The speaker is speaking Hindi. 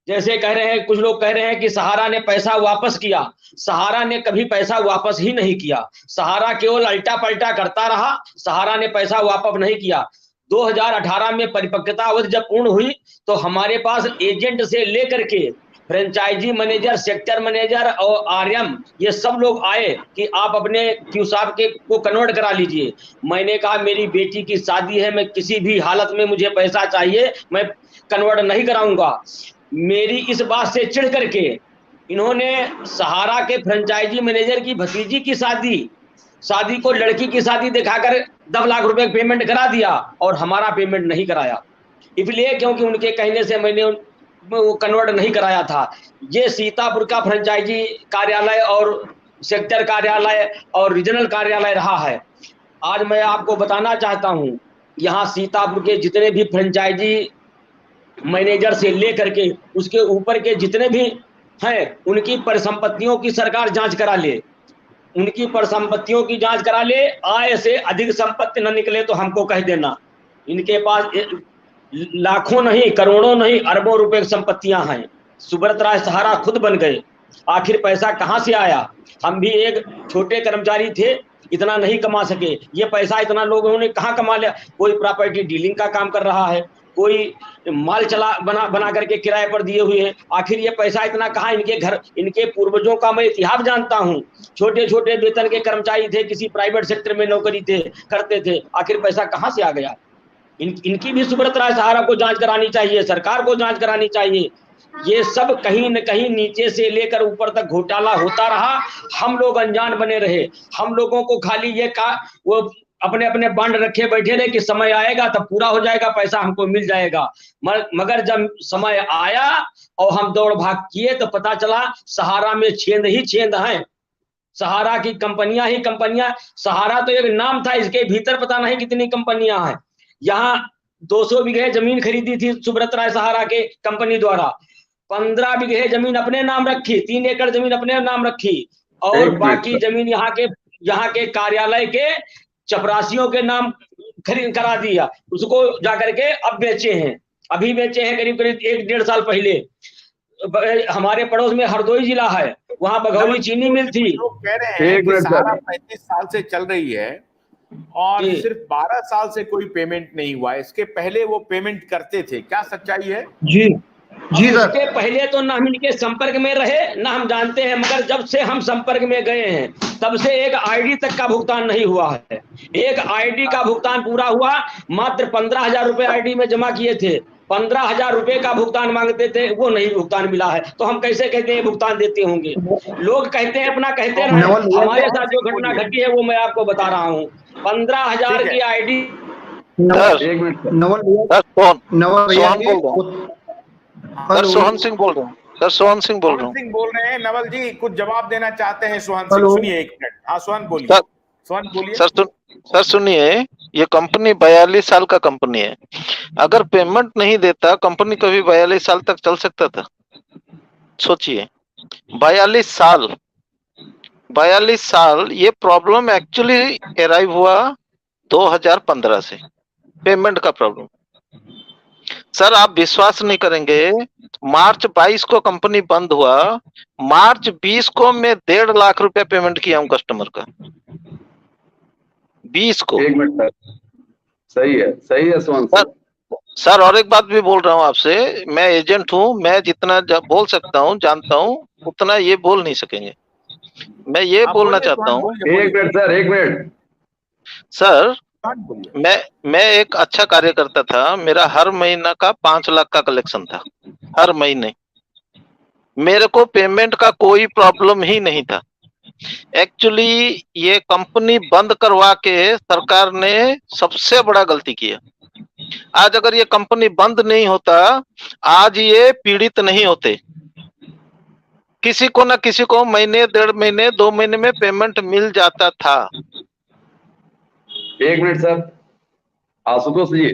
जैसे कह रहे हैं, कुछ लोग कह रहे हैं कि सहारा ने पैसा वापस किया। सहारा ने कभी पैसा वापस ही नहीं किया। सहारा केवल अल्टा पलटा करता रहा। सहारा ने पैसा वापस नहीं किया। 2018 में परिपक्वता अवधि जब पूर्ण हुई तो हमारे पास एजेंट से लेकर के फ्रेंचाइजी मैनेजर, सेक्टर मैनेजर और आरएम, ये सब लोग आए कि आप अपने क्यू साहब के को कन्वर्ट करा लीजिए। मैंने कहा मेरी बेटी की शादी है, मैं किसी भी हालत में मुझे पैसा चाहिए, मैं कन्वर्ट नहीं कराऊंगा। मेरी इस बात से चिढ़ करके इन्होंने सहारा के फ्रेंचाइजी मैनेजर की भतीजी की शादी को लड़की की शादी दिखाकर 10 लाख रुपए पेमेंट करा दिया और हमारा पेमेंट नहीं कराया। इसलिए क्योंकि उनके कहने से मैंने वो कन्वर्ट नहीं कराया था। ये सीतापुर का फ्रेंचाइजी कार्यालय और सेक्टर कार्यालय और रीजनल कार्यालय रहा है। आज मैं आपको बताना चाहता हूं, यहाँ सीतापुर के जितने भी फ्रेंचाइजी मैनेजर से लेकर के उसके ऊपर के जितने भी हैं, उनकी परिसंपत्तियों की सरकार जांच करा ले। उनकी परिसंपत्तियों की जांच करा ले। आय से अधिक संपत्ति न निकले तो हमको कह देना। इनके पास लाखों नहीं, करोड़ों नहीं, अरबों रुपए की संपत्तियां हैं। सुब्रत राय सहारा खुद बन गए। आखिर पैसा कहां से आया? हम भी एक छोटे कर्मचारी थे, इतना नहीं कमा सके। ये पैसा इतना लोगों ने कहां कमा लिया? कोई प्रॉपर्टी डीलिंग का काम कर रहा है, कोई माल चला बना करके किराए पर दिए हुए हैं। आखिर ये पैसा इतना कहां? इनके घर, इनके पूर्वजों का मैं इतिहास जानता हूं। छोटे छोटे वेतन के कर्मचारी थे, किसी प्राइवेट सेक्टर में नौकरी करते थे। आखिर पैसा कहां से आ गया? इनकी भी सुब्रत राय सहारा को जांच करानी चाहिए, सरकार को जांच करानी चाहिए। ये सब कहीं न कहीं नीचे से लेकर ऊपर तक घोटाला होता रहा। हम लोग अनजान बने रहे। हम लोगों को खाली ये वो अपने अपने बांड रखे बैठे रहे कि समय आएगा तब पूरा हो जाएगा, पैसा हमको मिल जाएगा। मगर जब समय आया और हम दौड़ भाग किए तो पता चला सहारा में छेंद ही छेंद है। सहारा की कंपनियां ही कंपनियां। सहारा तो एक नाम था, इसके भीतर पता नहीं कितनी कंपनियां हैं। यहाँ 200 बीघे जमीन खरीदी थी सुब्रत राय सहारा के कंपनी द्वारा। 15 बीघे जमीन अपने नाम रखी, 3 एकड़ जमीन अपने नाम रखी और बाकी जमीन यहाँ के कार्यालय के चपरासियों के नाम खरीद करा दिया। उसको जाकर के अब बेचे हैं, अभी बेचे हैं करीब करीब 1-1.5 साल पहले। हमारे पड़ोस में हरदोई जिला है, वहां बघौली चीनी मिल थी। लोग कह रहे हैं कि सहारा 35 साल से चल रही है और सिर्फ 12 साल से कोई पेमेंट नहीं हुआ। इसके पहले वो पेमेंट करते थे, क्या सच्चाई है? जी जी सर। इसके पहले तो ना हम इनके संपर्क में रहे ना हम जानते हैं, मगर जब से हम संपर्क में गए हैं तब से एक आईडी तक का भुगतान नहीं हुआ है। एक आईडी का भुगतान पूरा हुआ, मात्र 15,000 रुपए आईडी में जमा किए थे। 15,000 रुपए का भुगतान मांगते थे, वो नहीं भुगतान मिला है। तो हम कैसे कहते हैं भुगतान देते होंगे? लोग कहते हैं अपना कहते रहे। हमारे साथ जो घटना घटी है वो मैं आपको बता रहा हूँ। 15,000 की आईडी। सर सोहन सिंह बोल रहा हूँ। सर सोहन सिंह बोल रहे हैं। नवल जी कुछ जवाब देना चाहते हैं सोहन सिंह, सुनिए 1 मिनट। हाँ सोहन बोलिए। सोहन बोलिए। सर सुनिए, ये कंपनी 42 साल का कंपनी है। अगर पेमेंट नहीं देता कंपनी कभी 42 साल तक चल सकता था? सोचिए, 42 साल। ये प्रॉब्लम एक्चुअली अराइव हुआ 2015 से, पेमेंट का प्रॉब्लम। सर आप विश्वास नहीं करेंगे, मार्च 22 को कंपनी बंद हुआ, मार्च 20 को मैं 1.5 लाख रुपया पेमेंट किया हूं कस्टमर का। 20 को। 1 मिनट सर, सही है सोहन सर और एक बात भी बोल रहा हूँ आपसे, मैं एजेंट हूँ, मैं जितना बोल सकता हूँ जानता हूँ उतना ये बोल नहीं सकेंगे। मैं ये बोलना चाहता हूँ। 1 मिनट सर, 1 मिनट सर। मैं एक अच्छा कार्य करता था, मेरा हर महीना का 5 लाख का कलेक्शन था, हर महीने। मेरे को पेमेंट का कोई प्रॉब्लम ही नहीं था। एक्चुअली ये कंपनी बंद करवा के सरकार ने सबसे बड़ा गलती किया। आज अगर ये कंपनी बंद नहीं होता, आज ये पीड़ित नहीं होते। किसी को ना किसी को महीने, 1.5 महीने, 2 महीने में पेमेंट मिल जाता था। 1 मिनट सर, आशुतोष जी